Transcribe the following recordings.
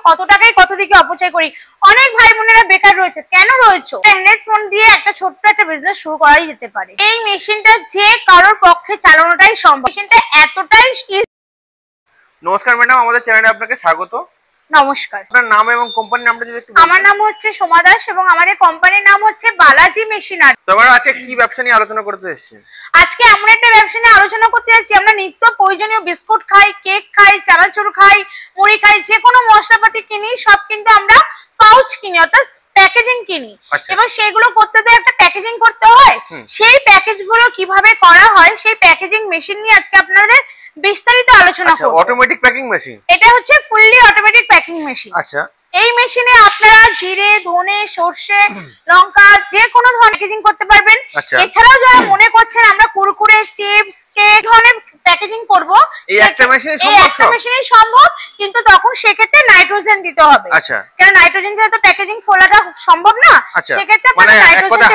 কত টাকায় কত দিকে অপচয় করি। অনেক ভাই বোনেরা বেকার রয়েছে, কেন রয়েছে? হ্যান্ডেড ফোন দিয়ে একটা ছোট্ট একটা বিজনেস শুরু করাই যেতে পারে। এই মেশিনটা যে কারোর পক্ষে চালানোটাই সম্ভব। মেশিনটা এতটাই। নমস্কার ম্যাডাম, আমাদের চ্যানেলে আপনাকে স্বাগত। নমস্কার। আপনার নাম এবং কোম্পানির নামটা যদি একটু বলতেন। আমার নাম হচ্ছে সোমা দাস এবং আমাদের কোম্পানির নাম হচ্ছে বালাজি মেশিনারি। তো আমরা আজকে কি ব্যবসা নিয়ে আলোচনা করতে এসেছি? আজকে এমন একটা ব্যবসা নিয়ে আলোচনা করতে যাচ্ছি, আমরা নিত্য প্রয়োজনীয় বিস্কুট খাই, কেক খাই, চানাচুর খাই, মুড়ি খাই, যে কোনো মশলাপাতি কিনি, সব কিন্তু আমরা পাউচ কিনি, অর্থাৎ প্যাকেজিং কিনি। এবার সেগুলো করতে তো একটা প্যাকেজিং করতে হয়। সেই প্যাকেজগুলো কিভাবে করা হয়, সেই প্যাকেজিং মেশিন নিয়ে আজকে আপনাদের বিস্তারিত আলোচনা করব। অটোমেটিক প্যাকিং মেশিন, এটা হচ্ছে ফুললি অটোমেটিক প্যাকিং মেশিন। আচ্ছা, এই মেশিনে আপনারা জিরে, ধনে, সরষে, লঙ্কা যে কোনো ধরনের প্যাকেজিং করতে পারবেন। এছাড়াও যারা মনে করছেন আমরা কুরকুরে, চিপস, কেক ধরনের প্যাকেজিং করব, এই একটা মেশিনেই সম্ভব, কিন্তু তখন সেক্ষেত্রে নাইট্রোজেন দিতে হবে। কারণ নাইট্রোজেন ছাড়া তো প্যাকেজিং ফোলাটা সম্ভব না। সেক্ষেত্রে আপনারা নাইট্রোজেন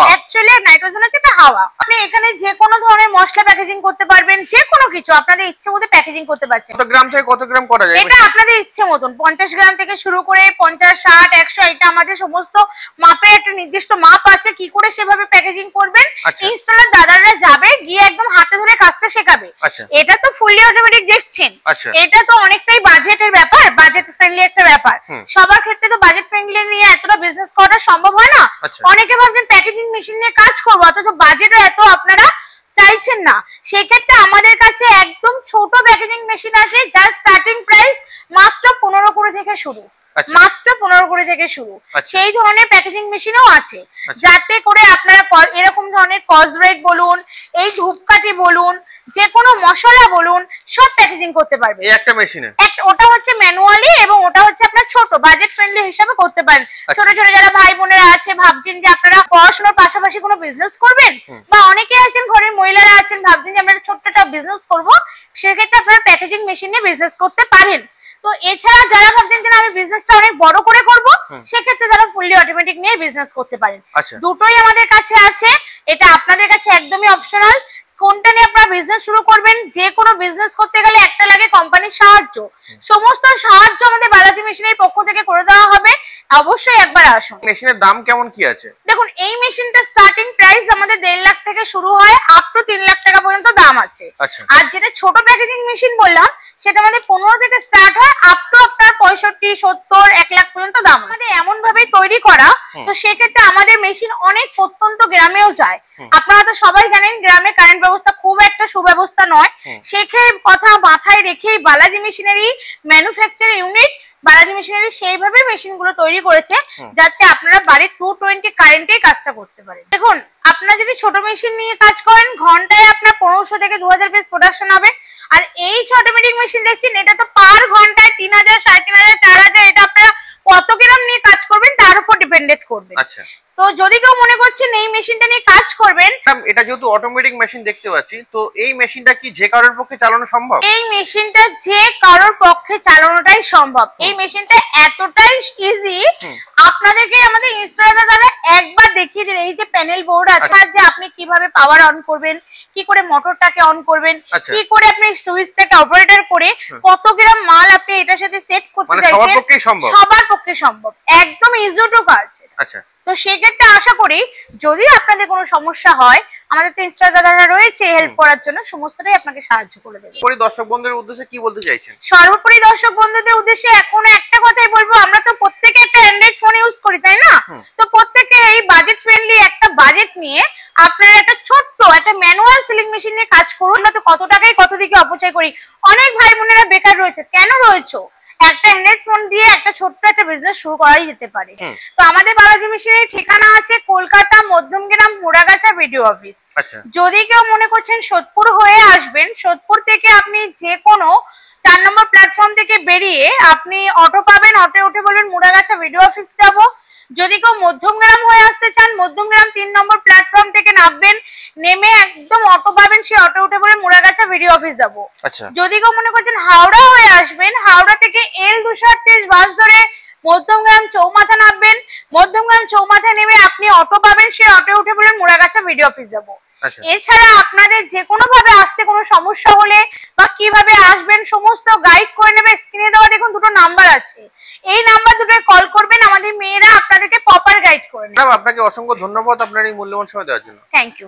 অ্যাকচুয়ালি নাইট্রোজেন হচ্ছে এটা হাওয়া। আপনি এখানে যে কোনো ধরনের মশলা প্যাকেজিং করতে পারবেন, যে কোনো কিছু আপনাদের ইচ্ছে মতো প্যাকেজিং করতে পারছেন। কত গ্রাম থেকে কত গ্রাম করা যায়? এটা আপনাদের ইচ্ছে মতন, 50 গ্রাম থেকে শুরু করে 50, 60, 100, এটা আমাদের সমস্ত মাপের একটা নির্দিষ্ট মাপ আছে। কি করে সেভাবে প্যাকেজিং করবেন, ইনস্টলার দাদারা যাবে, গিয়ে একদম হাতে ধরে কাজটা শেখাবে। এটা তো ফুললি অটোমেটিক দেখছেন, এটা তো অনেকটাই বাজেটের ব্যাপার, বাজেট ফ্রেন্ডলি একটা ব্যাপার। সবার ক্ষেত্রে তো বাজেট ফ্রেন্ডলি নিয়ে এতটা বিজনেস করা সম্ভব হয় না। অনেকে ভাবছেন প্যাকেজিং মেশিন নিয়ে কাজ করবো, অথচ বাজেটও এত আপনারা চাইছেন না। সেক্ষেত্রে আমাদের কাছে একদম ছোট প্যাকেজিং মেশিন আছে, যার স্টার্টিং প্রাইস মাত্র 15 কোটি থেকে শুরু, মাত্র 15 কোটি থেকে শুরু। সেই ধরনের প্যাকেজিং মেশিনও আছে, যাতে করে আপনারা এরকম ধরনের কসব্রাইট বলুন, এই ধূপকাঠি বলুন, যে কোনো মশলা বলুন, সব প্যাকেজিং করতে পারবেন এই একটা মেশিনে। ওটা হচ্ছে ম্যানুয়ালি এবং ওটা হচ্ছে আপনার ছোট, বাজেট ফ্রেন্ডলি হিসাবে করতে পারেন। ছোট ছোট যারা ভাই বোনেরা আছে, ভাবছেন যে আপনারা পড়াশোনার পাশাপাশি কোনো বিজনেস করবেন, বা অনেকে আছেন ঘরের মহিলারা আছেন ভাবছেন যে আমরা ছোট্ট একটা বিজনেস করবো, সেক্ষেত্রে আপনারা প্যাকেজিং মেশিন নিয়ে বিজনেস করতে পারেন। তো এছাড়া যারা ভাবছেন যে আমি বিজনেসটা অনেক বড় করে করব, সেক্ষেত্রে তারা ফুললি অটোমেটিক নিয়ে বিজনেস করতে পারেন। দুটোই আমাদের কাছে আছে, এটা আপনাদের কাছে একদমই অপশনাল। কোনটা নিয়ে আপনারা বিজনেস শুরু করবেন, যে কোনো বিজনেস করতে গেলে একটা লাগে কোম্পানির সাহায্য। সমস্ত সাহায্য আমাদের বালাজি মেশিনের পক্ষ থেকে করে দেওয়া হবে, অবশ্যই একবার আসুন। মেশিনের দাম কেমন কি আছে? দেখুন, এই মেশিনটা স্টার্টিং প্রাইস আমাদের 1.5 লাখ থেকে শুরু হয়, আপ টু 3 লাখ টাকা পর্যন্ত দাম আছে। আর যেটা ছোট প্যাকেজিং মেশিন বললাম, সেটা আমাদের 15 থেকে স্টার্ট হয়, আপ টু আপনার 65, 70, 1 লাখ পর্যন্ত দাম। আমাদের এমন ভাবে তৈরি করা, তো সেক্ষেত্রে আমাদের মেশিন অনেক প্রত্যন্ত গ্রামেও যায়। আপনারা তো সবাই জানেন গ্রামে কারেন্ট ব্যবস্থা খুব একটা সুব্যবস্থা নয়। সেক্ষেত্রে কথা মাথায় রেখেই Balaji machinery manufacture unit, Balaji machinery সেইভাবে মেশিন গুলো তৈরি করেছে, যাতে আপনারা বাড়ির 220 কারেন্টে কাজটা করতে পারেন। দেখুন, আপনারা যদি ছোট মেশিন নিয়ে কাজ করেন, ঘন্টায় আপনার 1500 থেকে 2000 পিস প্রোডাকশন হবে। আর এই অটোমেটিক মেশিন দেখছেন, এটা তো পার ঘন্টায় 3000, 3500, 4000, এটা আপনারা কত গ্রাম নিয়ে কাজ করবেন তার উপর ডিপেন্ডেন্ট করবে। তো যদি কেউ মনে করছেন এই মেশিনটা নিয়ে কাজ করবেন, এটা যেহেতু অটোমেটিক মেশিন দেখতে পাচ্ছি, তো এই মেশিনটা কি যে কারোর পক্ষে চালানো সম্ভব? এই মেশিনটা যে কারোর পক্ষে চালানোটাই সম্ভব। এই মেশিনটা এতটাই ইজি, আপনাদেরকে আমাদের ইনস্টলার দ্বারা একবার দেখিয়ে দিলে, এই যে প্যানেল বোর্ড আছে, যে আপনি কিভাবে পাওয়ার অন করবেন, কি করে মোটরটাকে অন করবেন, কি করে আপনি সুইচটাকে অপারেটর করে কত গ্রাম মাল আপনি এটার সাথে সেট করতে চাইছেন, সবার পক্ষে সম্ভব, একদম ইজি টু কাজ। তো সেক্ষেত্রে আশা করি যদি আপনাদের কোনো সমস্যা হয়, আমাদের তো ইনস্টলার দাদারা রয়েছে হেল্প করার জন্য, সমস্তটাই আপনাকে সাহায্য করে দেবে। দর্শক বন্ধুদের উদ্দেশ্যে কি বলতে চাইছেন? সর্বোপরি দর্শক বন্ধুদের উদ্দেশ্যে এখন একটা কথাই বলবো, আমরা তো প্রত্যেকে একটা অ্যান্ড্রয়েড ফোন ইউজ করি, তাই না? তো প্রত্যেকে এই বাজেট ফ্রেন্ডলি একটা বাজেট নিয়ে আপনারা একটা ছোট্ট একটা ম্যানুয়াল সিলিং মেশিন নিয়ে কাজ করুন। আমরা তো কত টাকায় কত দিকে অপচয় করি। অনেক ভাই বোনেরা বেকার রয়েছে, কেন রয়েছে? একটা হ্যান্ডেড ফোন দিয়ে একটা ছোট্ট একটা বিজনেস শুরু করাই যেতে পারে। তো আমাদের বালাজি মেশিনের ঠিকানা আছে কলকাতা, মধ্যমগ্রাম, মুড়াগাছা ভিডিও অফিস। যদি কেউ মনে করছেন সোদপুর হয়ে আসবেন, সোদপুর থেকে আপনি যে কোনো 4 নম্বর প্ল্যাটফর্ম থেকে বেরিয়ে আপনি অটো পাবেন, অটো উঠে বলবেন মুড়াগাছা ভিডিও অফিস যাবো। যদি কেউ মধ্যমগ্রাম হয়ে আসতে চান, মধ্যমগ্রাম 3 নম্বর প্ল্যাটফর্ম থেকে নামবেন, নেমে একদম অটো পাবেন, সেই অটো উঠে বলে মুড়াগাছা ভিডিও অফিস যাবো। যদি কেউ মনে করছেন হাওড়া হয়ে আসবেন, হাওড়া থেকে L238 বাস ধরে মধ্যমগ্রাম চৌমাথা নামবেন, মধ্যমগ্রাম চৌমাথা নেমে আপনি অটো পাবেন, সেই অটো উঠে বলেন মুড়াগাছা ভিডিও অফিস যাবো। এছাড়া আপনাদের যে কোনো ভাবে আসতে কোনো সমস্যা হলে বা কিভাবে আসবেন সমস্ত গাইড করে নেবে। স্ক্রিনে দেওয়া দেখুন দুটো নাম্বার আছে, এই নাম্বার দুটোয় কল করবেন, আমাদের মেয়েরা আপনাদেরকে প্রপার গাইড করে নেবে। ম্যাডাম আপনাকে অসংখ্য ধন্যবাদ আপনার এই মূল্যবান সময় দেওয়ার জন্য। Thank you.